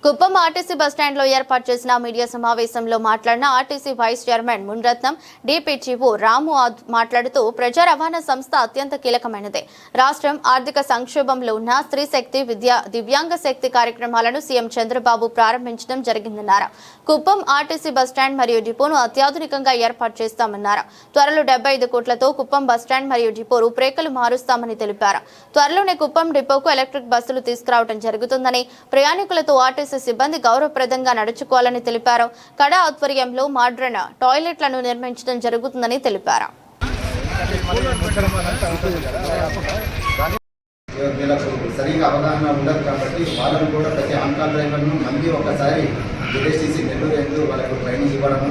Kuppam RTC బస్టాండ్లో ఏర్పాటు చేసిన మీడియా సమావేశంలో మాట్లాడిన RTC vice chairman Munratnam DPTO రాము మాట్లాడుతూ ప్రజా రవాణా సంస్థ అత్యంత కీలకమైనది. రాష్ట్రం ఆర్థిక సంక్షోభంలో ఉన్న స్త్రీ శక్తి, దివ్యాంగ శక్తి కార్యక్రమాలను సీఎం చంద్రబాబు ప్రారంభించడం జరిగిందన్నారు. కుప్పం ఆర్టీసీ బస్టాండ్ మరియు డిపోను అత్యాధునికంగా ఏర్పాటు చేస్తామన్నారు. త్వరలో 75 కోట్లతో కుప్పం బస్టాండ్ మరియు డిపో రూపురేఖలు మారుస్తామని తెలిపారు. త్వరలోనే కుప్పం డిపోకు ఎలక్ట్రిక్ బస్సులు తీసుకురావడం జరుగుతుందని, ప్రయాణికులతో ఆర్టీసీ సిబ్బంది గౌరవప్రదంగా నడుచుకోవాలని తెలిపారు. కడా ఆధ్వర్యంలో మోడ్రన్ టాయిలెట్లను నిర్మించడం జరుగుతుందని తెలిపారు. సరిగా అవగాహన ఉండదు కాబట్టి వాళ్ళని కూడా ప్రతి ఆంకాల్ డ్రైవర్ను మళ్ళీ ఒకసారి జిఎస్టీసీ నెల్లూరు వాళ్ళకు ట్రైనింగ్ ఇవ్వడము,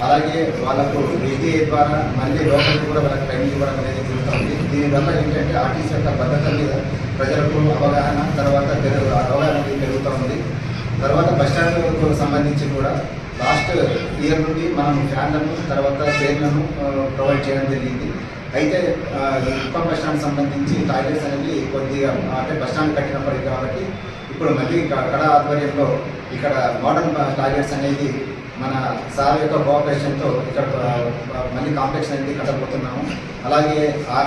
అలాగే వాళ్ళకు విజిఏ ద్వారా మళ్ళీ లోపలికి కూడా వాళ్ళకి ట్రైనింగ్ ఇవ్వడం అనేది జరుగుతుంది. దీనివల్ల ఏంటంటే ఆర్టీసీ యొక్క భద్రత మీద ప్రజలకు అవగాహన అవగాహన పెరుగుతూ ఉంది. తర్వాత బస్టాండ్కు సంబంధించి కూడా లాస్ట్ ఇయర్ నుండి మనం ఫ్యాన్లను తర్వాత చైర్లను ప్రొవైడ్ చేయడం జరిగింది. అయితే కుప్పం బస్టాండ్ సంబంధించి టాయిలెట్స్ అనేది కొద్దిగా అంటే బస్టాండ్ కట్టినప్పటికీ కాబట్టి ఇప్పుడు మళ్ళీ కడా ఆధ్వర్యంలో ఇక్కడ మోడర్న్ టాయిలెట్స్ అనేది మన సార్ యొక్క కోఆపరేషన్తో ఇక్కడ మళ్ళీ కాంప్లెక్స్ అనేది కట్టబోతున్నాము. అలాగే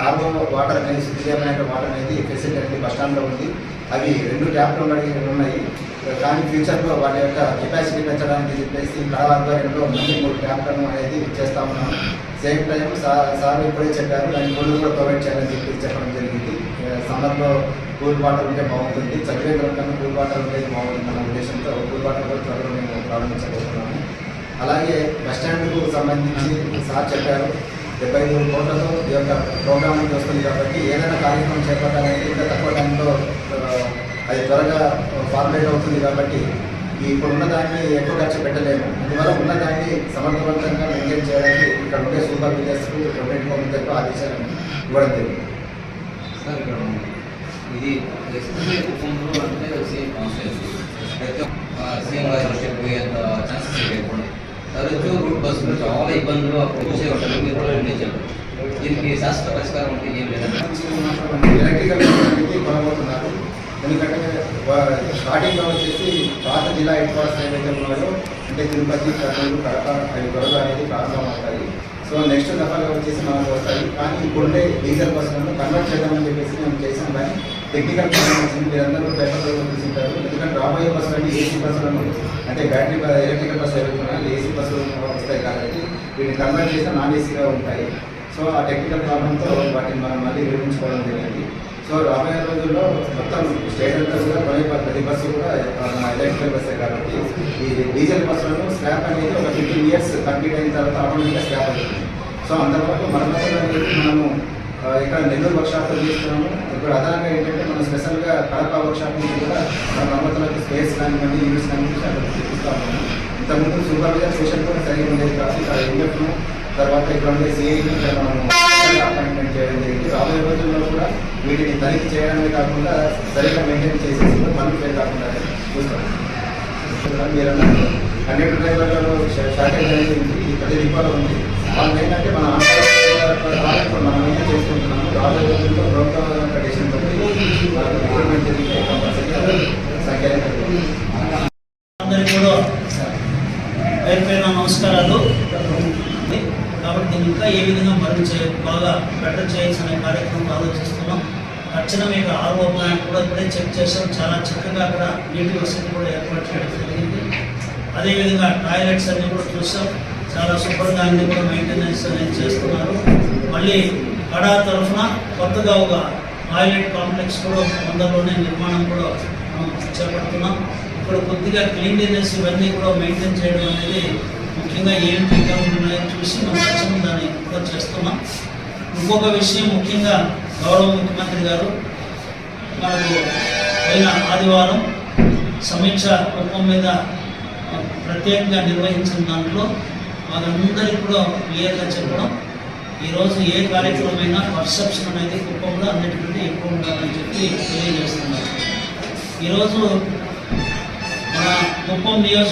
ఆర్ఓ వాటర్ అనేది శుద్ధికరమైన వాటర్ అనేది ఫెసిలిటీ అనేది బస్టాండ్లో ఉంది. అవి 2 ట్యాప్లు ఉన్నాయి. కానీ ఫ్యూచర్లో వాటి యొక్క కెపాసిటీ పెంచడానికి చెప్పేసి కడా ఆధ్వర్యంలో మళ్ళీ 3 ట్యాప్లను అనేది చేస్తా ఉన్నాము. సేమ్ టైం సార్ ఇప్పుడే చెప్పారు, దాని కూల్ కూడా ప్రొవైడ్ చేయాలని చెప్పడం జరిగింది. సమ్మర్లో కూల్ వాటర్ ఉంటే బాగుంటుంది, చదివేంద్రం కన్నా కూల్ వాటర్ ఉండేది బాగుంటుంది అన్న ఉద్దేశంతో కూల్ వాటర్ కూడా త్వరలో మేము ప్రారంభించబోతున్నాము. అలాగే బస్టాండ్కు సంబంధించి సార్ చెప్పారు 75 కోట్లతో ఈ యొక్క ప్రోగ్రామ్ వస్తుంది కాబట్టి ఏదైనా కార్యక్రమం చేపట్టాలంటే ఇంకా తక్కువ టైంలో అది త్వరగా ఫార్మేట్ అవుతుంది. కాబట్టి ఇప్పుడు ఉన్నదాన్ని ఎక్కువ ఖర్చు పెట్టలేము. అందువల్ల ఉన్నదాన్ని సమర్థవంతంగా మెయింటైన్ చేయడానికి ఇక్కడ ఉండే సూపర్వైజర్స్కు రెండింటికి ఆదేశాలను ఇవ్వడం జరిగింది. సార్ ఇక్కడ ఇది కుటుంబంలో అంటే సీఎం గారి దృష్టికి పోయేంత ఛాన్సెస్ లేకుండా తరచూ రూట్ బస్సులు చాలా ఇబ్బందులు అప్పుడు వచ్చే ఉంటారు. మీరు కూడా గమనించారు. దీనికి శాశ్వత పరిష్కారం అంటే ఏం లేదంటే ఎలక్ట్రికల్ కొనబోతున్నారు. ఎందుకంటే స్టార్టింగ్లో వచ్చేసి పాత జిల్లా హెడ్ క్వార్టర్స్ ఏవైతే ఉన్నాయో అంటే తిరుపతి, కర్నూలు, కడప అవి త్వరగా అనేది ప్రారంభమవుతాయి. సో నెక్స్ట్ దఫాగా వచ్చేసి మనకు వస్తాయి. కానీ ఇప్పుడుండే డీజిల్ బస్సులను కన్వర్ట్ చేద్దామని చెప్పేసి మేము చేసాం. కానీ టెక్నికల్ ప్రాబ్లమ్స్ మీరందరూ పేపర్లో చూసింటారు. ఎందుకంటే రాబోయే బస్సులు ఏసీ బస్సులను అంటే బ్యాటరీ ఎలక్ట్రికల్ బస్సు ఏవైతున్నాయి ఏసీ బస్సులు వస్తాయి కాబట్టి వీటిని కన్వర్ట్ చేస్తే నాన్ ఏసీగా ఉంటాయి. సో ఆ టెక్నికల్ ప్రాబ్లంతో వాటిని మనం మళ్ళీ నిర్మించుకోవడం జరిగింది. సో రాబోయే రోజుల్లో మొత్తం స్టేట్ అంతా కూడా ప్రతి బస్సు కూడా మన ఎలక్ట్రికల్ బస్సే కాబట్టి ఈ డీజిల్ బస్సులను స్క్రాప్ అనేది ఒక 15 years కంప్లీట్ అయిన తర్వాత ఆటోమేటిక్గా స్క్రాప్ అవుతుంది. సో అంతవరకు మరమ్మతులు అనేది మనము ఇక్కడ నెల్లూరు వర్క్షాప్లో చేస్తున్నాము. ఇప్పుడు అదనంగా ఏంటంటే మనం స్పెషల్గా కడప వర్క్షాప్ నుంచి కూడా మన మరమ్మతులకు స్పేస్ కానివ్వండి, యూనిట్స్ కానివ్వండి చూపిస్తూ ఉన్నాము. ఇంతకుముందు సూపర్వైజర్ స్టేషన్ కూడా సరిగ్గా ఉండేది కాబట్టి ఇక్కడ ఎంఎఫ్ను తర్వాత ఇక్కడ ఉండే సిఐని మనం అపాయింట్మెంట్ చేయడం జరిగింది. రాబోయే రోజుల్లో కూడా వీటిని తనిఖీ చేయడమే కాకుండా సరిగ్గా మెయింటైన్ చేసేసి మళ్ళీ పేరు కాకుండా చూస్తాం. మీరు 100 డ్రైవర్లలో షార్టేజ్ అనేది ఈ 10 డిపోలో ఉంది. వాళ్ళు ఏంటంటే మన ఇప్పుడు మనం ఏం చేసుకుంటున్నాము. రాబోయే రోజుల్లో ప్రభుత్వం కండిషన్ బట్టి వాళ్ళకి రిక్రూట్మెంట్ జరిగితే కంపల్సరీ సంఖ్య అందరికీ కూడా పేరు నమస్కారాలు. కాబట్టి దీన్ని ఇంకా ఏ విధంగా బాగా బెటర్ చేయొచ్చు అనే కార్యక్రమం ఆలోచిస్తున్నాం. తక్షణం ఇక ఆర్ఓ ప్లాంట్ కూడా ఇప్పుడే చెక్ చేసాం. చాలా చక్కగా అక్కడ నీటి వసతి కూడా ఏర్పాటు చేయడం జరిగింది. అదేవిధంగా టాయిలెట్స్ అన్నీ కూడా చూసాం. చాలా శుభ్రంగా అన్నీ కూడా మెయింటెనెన్స్ అనేది చేస్తున్నారు. మళ్ళీ కడా తరఫున కొత్తగా ఒక టాయిలెట్ కాంప్లెక్స్ కూడా తొందరలోనే నిర్మాణం కూడా మనం చేపడుతున్నాం. ఇక్కడ కొద్దిగా క్లీన్లీనెస్ ఇవన్నీ కూడా మెయింటైన్ చేయడం అనేది ముఖ్యంగా ఏంటి ఉన్నాయో చూసి మనం తక్షణం దాన్ని కూడా చేస్తున్నాం. ఇంకొక విషయం ముఖ్యంగా గౌరవ ముఖ్యమంత్రి గారు మనకు పోయిన ఆదివారం సమీక్ష కుప్పం మీద ప్రత్యేకంగా నిర్వహించిన దాంట్లో వాళ్ళందరికీ కూడా క్లియర్గా చెప్పడం, ఈరోజు ఏ కార్యక్రమమైనా పర్సెప్షన్ అనేది కుప్పంలో అన్నిటికంటే ఎక్కువ ఉండాలని చెప్పి తెలియజేస్తున్నారు. ఈరోజు మన కుప్పం నియోజక